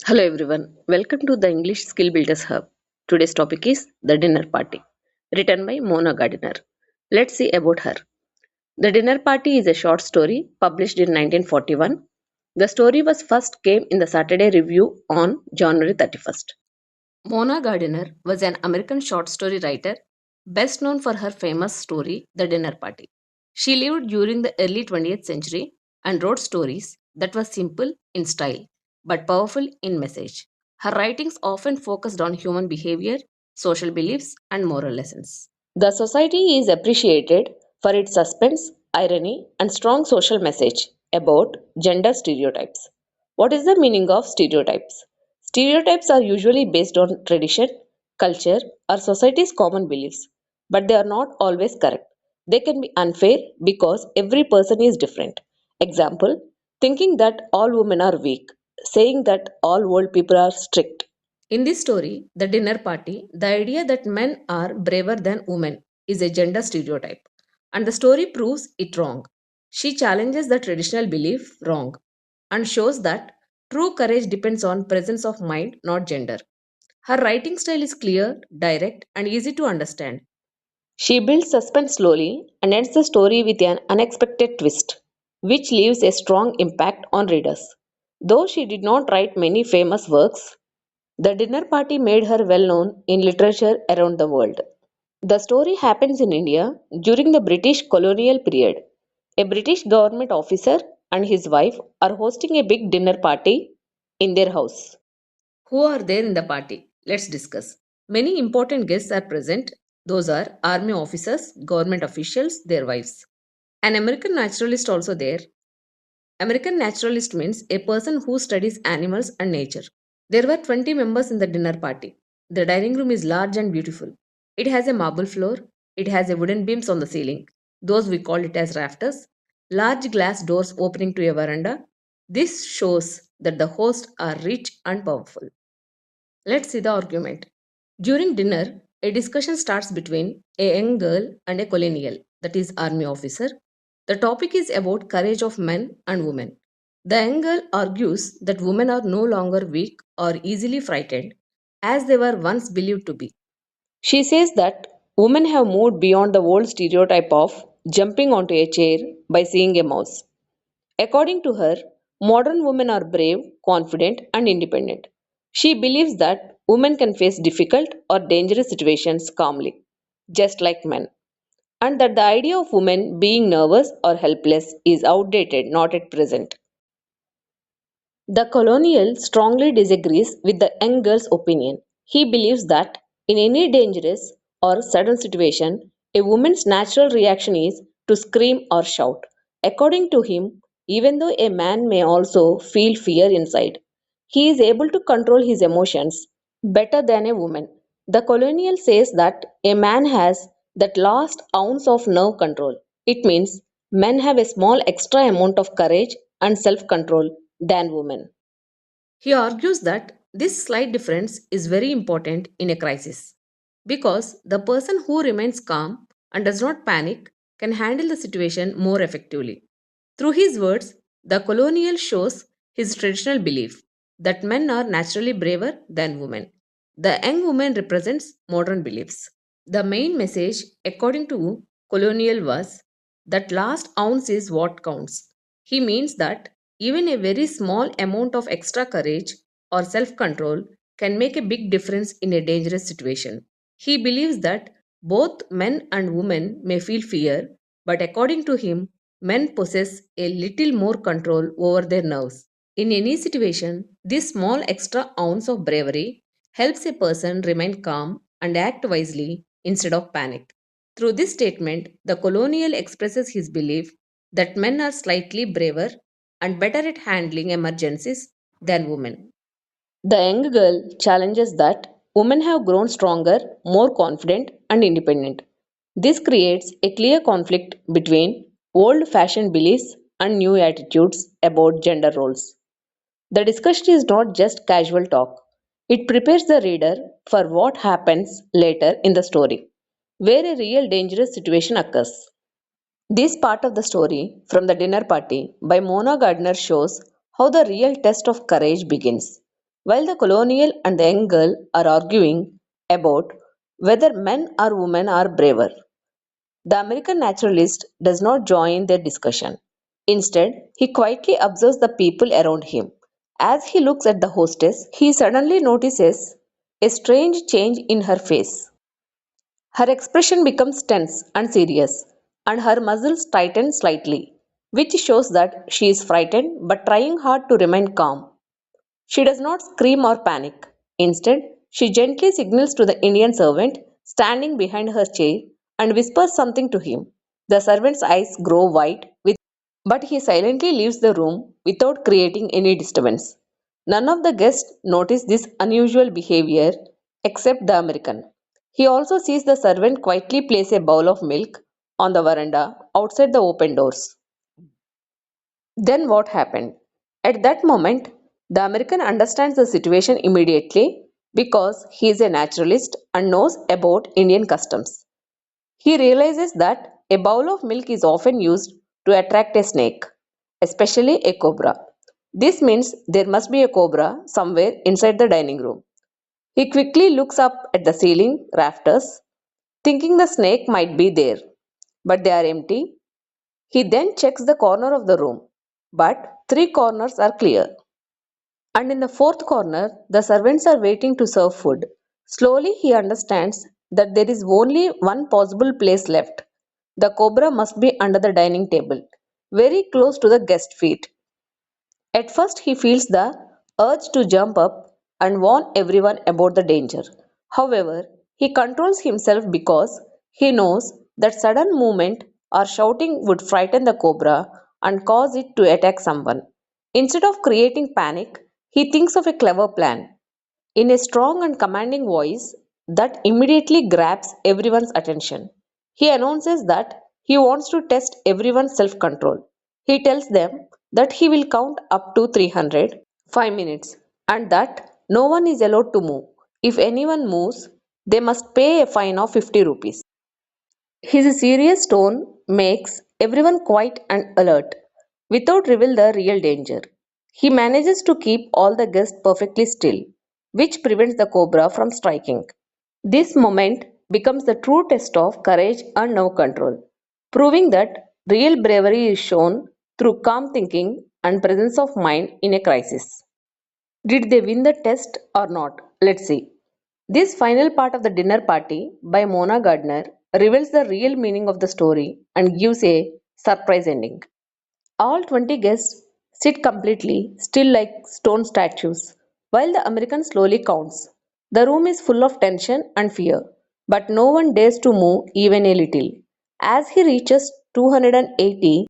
Hello everyone, welcome to the English Skill Builders Hub. Today's topic is The Dinner Party, written by Mona Gardner. Let's see about her. The Dinner Party is a short story published in 1941. The story was first came in the Saturday Review on January 31st. Mona Gardner was an American short story writer, best known for her famous story, The Dinner Party. She lived during the early 20th century and wrote stories that were simple in style but powerful in message. Her writings often focused on human behavior, social beliefs, and moral lessons. The society is appreciated for its suspense, irony, and strong social message about gender stereotypes. What is the meaning of stereotypes? Stereotypes are usually based on tradition, culture, or society's common beliefs, but they are not always correct. They can be unfair because every person is different. Example, thinking that all women are weak, saying that all old people are strict. In this story, The Dinner Party, the idea that men are braver than women is a gender stereotype, and the story proves it wrong. She challenges the traditional belief wrong and shows that true courage depends on presence of mind, not gender. Her writing style is clear, direct, and easy to understand. She builds suspense slowly and ends the story with an unexpected twist, which leaves a strong impact on readers. Though she did not write many famous works, the dinner party made her well known in literature around the world. The story happens in India during the British colonial period. A British government officer and his wife are hosting a big dinner party in their house. Who are there in the party? Let's discuss. Many important guests are present. Those are army officers, government officials, their wives. An American naturalist also there. American naturalist means a person who studies animals and nature. There were 20 members in the dinner party. The dining room is large and beautiful. It has a marble floor. It has a wooden beams on the ceiling. Those we call it as rafters. Large glass doors opening to a veranda. This shows that the hosts are rich and powerful. Let's see the argument. During dinner, a discussion starts between a young girl and a colonial, that is, army officer. The topic is about courage of men and women. The young girl argues that women are no longer weak or easily frightened as they were once believed to be. She says that women have moved beyond the old stereotype of jumping onto a chair by seeing a mouse. According to her, modern women are brave, confident, and independent. She believes that women can face difficult or dangerous situations calmly, just like men, and that the idea of women being nervous or helpless is outdated, not at present. The colonial strongly disagrees with the young girl's opinion. He believes that in any dangerous or sudden situation, a woman's natural reaction is to scream or shout. According to him, even though a man may also feel fear inside, he is able to control his emotions better than a woman. The colonial says that a man has that last ounce of nerve control. It means men have a small extra amount of courage and self control than women. He argues that this slight difference is very important in a crisis because the person who remains calm and does not panic can handle the situation more effectively. Through his words, the colonial shows his traditional belief that men are naturally braver than women. The young woman represents modern beliefs. The main message, according to colonial, was that last ounce is what counts. He means that even a very small amount of extra courage or self control can make a big difference in a dangerous situation. He believes that both men and women may feel fear, but according to him, men possess a little more control over their nerves. In any situation, this small extra ounce of bravery helps a person remain calm and act wisely instead of panic. Through this statement, the colonial expresses his belief that men are slightly braver and better at handling emergencies than women. The young girl challenges that women have grown stronger, more confident, and independent. This creates a clear conflict between old fashioned beliefs and new attitudes about gender roles. The discussion is not just casual talk, it prepares the reader for what happens later in the story, where a real dangerous situation occurs. This part of the story from the dinner party by Mona Gardner shows how the real test of courage begins. While the colonial and the young girl are arguing about whether men or women are braver, the American naturalist does not join their discussion. Instead, he quietly observes the people around him. As he looks at the hostess, he suddenly notices a strange change in her face. Her expression becomes tense and serious, and her muscles tighten slightly, which shows that she is frightened but trying hard to remain calm. She does not scream or panic. Instead, she gently signals to the Indian servant standing behind her chair and whispers something to him. The servant's eyes grow wide, but he silently leaves the room without creating any disturbance. None of the guests notice this unusual behavior except the American. He also sees the servant quietly place a bowl of milk on the veranda outside the open doors. Then what happened? At that moment, the American understands the situation immediately because he is a naturalist and knows about Indian customs. He realizes that a bowl of milk is often used to attract a snake, especially a cobra. This means there must be a cobra somewhere inside the dining room. He quickly looks up at the ceiling rafters, thinking the snake might be there, but they are empty. He then checks the corner of the room, but three corners are clear. And in the fourth corner, the servants are waiting to serve food. Slowly, he understands that there is only one possible place left. The cobra must be under the dining table, very close to the guest feet. At first, he feels the urge to jump up and warn everyone about the danger. However, he controls himself because he knows that sudden movement or shouting would frighten the cobra and cause it to attack someone. Instead of creating panic, he thinks of a clever plan. In a strong and commanding voice that immediately grabs everyone's attention, he announces that he wants to test everyone's self control. He tells them that he will count up to 300, 5 minutes, and that no one is allowed to move. If anyone moves, they must pay a fine of 50 rupees. His serious tone makes everyone quiet and alert without reveal the real danger. He manages to keep all the guests perfectly still, which prevents the cobra from striking. This moment becomes the true test of courage and nerve control, proving that real bravery is shown through calm thinking and presence of mind in a crisis. Did they win the test or not? Let's see. This final part of the dinner party by Mona Gardner reveals the real meaning of the story and gives a surprise ending. All 20 guests sit completely still like stone statues while the American slowly counts. The room is full of tension and fear, but no one dares to move even a little. As he reaches 280,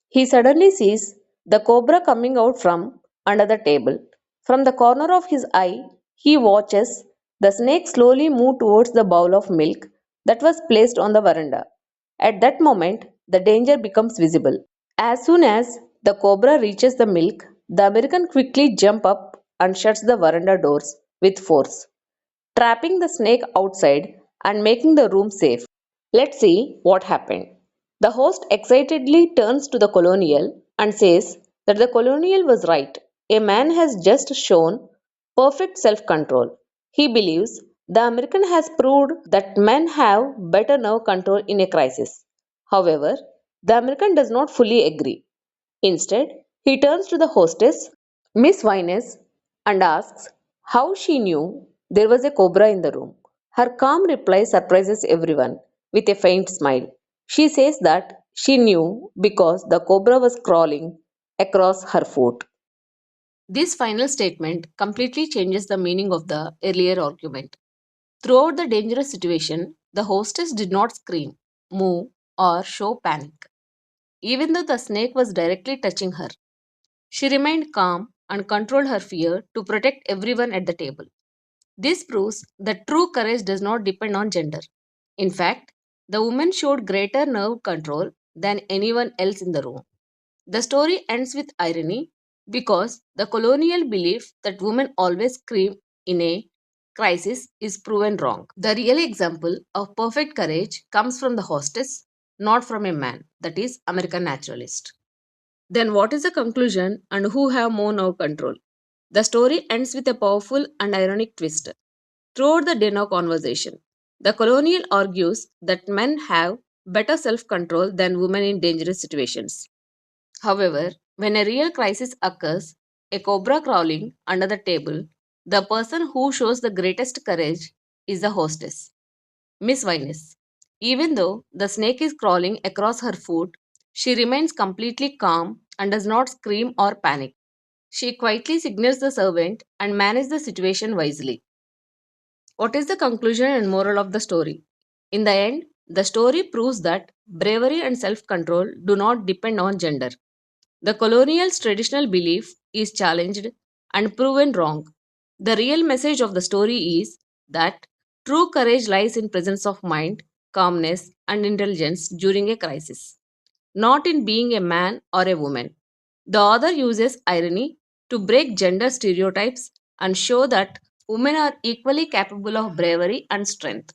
he suddenly sees the cobra coming out from under the table. From the corner of his eye, he watches the snake slowly move towards the bowl of milk that was placed on the veranda. At that moment, the danger becomes visible. As soon as the cobra reaches the milk, the American quickly jumps up and shuts the veranda doors with force, trapping the snake outside and making the room safe. Let's see what happened. The host excitedly turns to the colonial and says that the colonial was right. A man has just shown perfect self control. He believes the American has proved that men have better nerve control in a crisis. However, the American does not fully agree. Instead, he turns to the hostess, Miss Vines, and asks how she knew there was a cobra in the room. Her calm reply surprises everyone with a faint smile. She says that she knew because the cobra was crawling across her foot. This final statement completely changes the meaning of the earlier argument. Throughout the dangerous situation, the hostess did not scream, move, or show panic. Even though the snake was directly touching her, she remained calm and controlled her fear to protect everyone at the table. This proves that true courage does not depend on gender. In fact, the woman showed greater nerve control than anyone else in the room. The story ends with irony because the colonial belief that women always scream in a crisis is proven wrong. The real example of perfect courage comes from the hostess, not from a man, that is, American naturalist. Then, what is the conclusion and who have more nerve control? The story ends with a powerful and ironic twist. Throughout the dinner conversation, the colonial argues that men have better self control than women in dangerous situations. However, when a real crisis occurs, a cobra crawling under the table, the person who shows the greatest courage is the hostess, Miss Vines. Even though the snake is crawling across her foot, she remains completely calm and does not scream or panic. She quietly signals the servant and manages the situation wisely. What is the conclusion and moral of the story? In the end, the story proves that bravery and self control do not depend on gender. The colonial's traditional belief is challenged and proven wrong. The real message of the story is that true courage lies in presence of mind, calmness, and intelligence during a crisis, not in being a man or a woman. The author uses irony to break gender stereotypes and show that women are equally capable of bravery and strength.